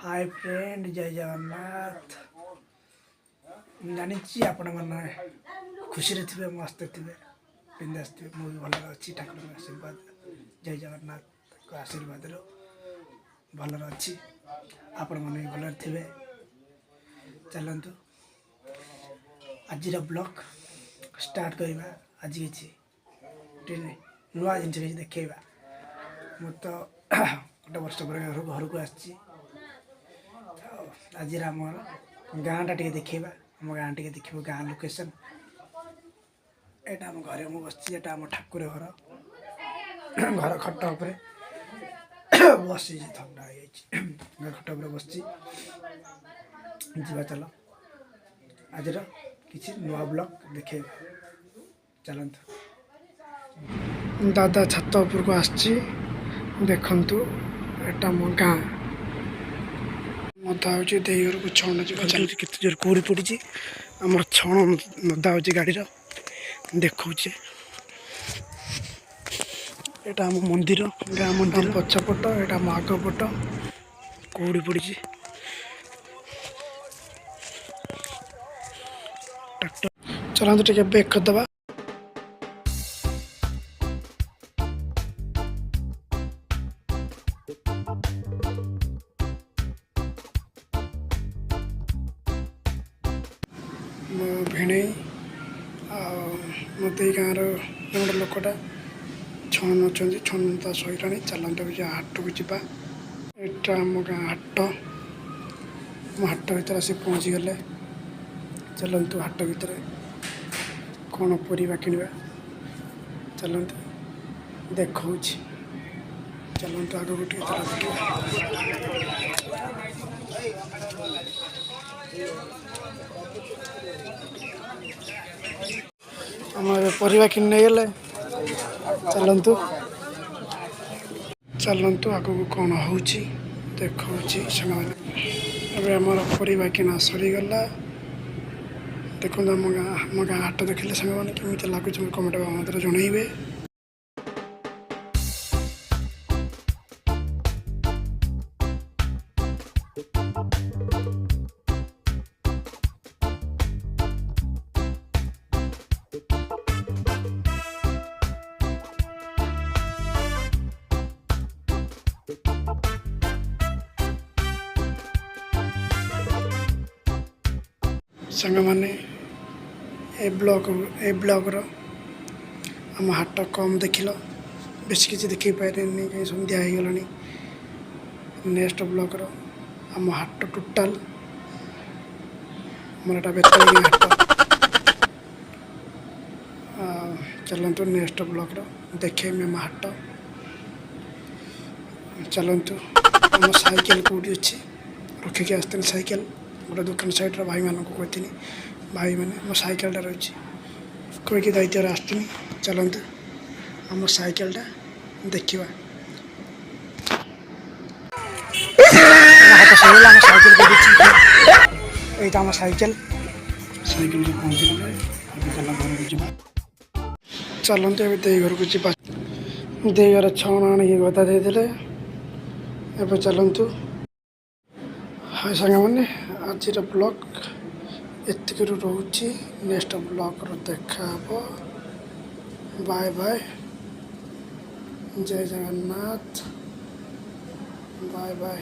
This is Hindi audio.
हाय फ्रेंड जय जगन्नाथ। जानी आपण मैंने खुशी थे मस्त थे बिंदास थे मुझे भल अच्छी ठाकुर आशीर्वाद जय जगन्नाथ आशीर्वाद भल अच्छी आपण मैंने भल थे। चलतु आज ब्लॉग स्टार्ट करवा। आज कि नुआ जिन देखा मु तो गोटे वर्ष पर घर को आसी आज आम गाँटा टे देखा आम गाँ टे देख गाँ लोकेशन यहाँ आम घर मुझे बस आम ठाकुर घर घर खट उपर बस थंडा घर खट उपर बस जा चल आज किसी नुआ ब्लॉग देखे चलतु। दादा छात उपर को आसी देखु एटा मो गाँ मदा हो घर को छण चलुची केत जोर कुरी पड़ी आम छण नदा हो गाड़ी देखुचे। एटा आम मंदिर गाँ मंदिर पछपट एटा आम आग पट कुड़ी पड़ी ट्रैक्टर चलाते टे बैक करदे। मो भिणे मत गाँव गोटे लोकटा छण नौकरी छण नता सैला चलते हाट को जा। यहाँ आम गाँ हाट हाट भर आसी पहुँची गले। चलतु हाट भितर कौन परिवा किणवा चलतु देखा चलतु आग गोटे आम परिवा किन गले। चलतु चलतु आग को कौन हो देखा आमर परिवा किना सरीगला। देखो आम गाँ हाट देखिले सारे केमी लगुच कमेंट मत जनइबे। सांग मैंने ए ब्लॉग आम हाट कम देखिल बेस किसी देख पारे कहीं सन्ध्या हो गला। नेक्स्ट ब्लॉग आम हाट टोटाल मोरटा बेतली हाट। चलतु नेक्स्ट ब्लॉग देखे आम हाट। चलतु आम साइकेल कौटी अच्छी रखिक आसते साइकेल गोटे दुकान साइड भाई मान को कहती भाई मैंने मो साइकेलटा रही कहीकि दायित्व आसती। चलतु आम साइकेलटा देखा हाथ सर आम साइकेल यहाँ आम साइकेल साइकेल पहुँची गले। चल घर को जा। चलते ए दे घर को जा दे घर छण आणिक गदा देदेले। एवं चलतु हाय सांग मैंने आज ब्लॉग एतिक रोचे। नेक्स्ट ब्लॉग देखा बाय बाय जय जगन्नाथ बाय बाय।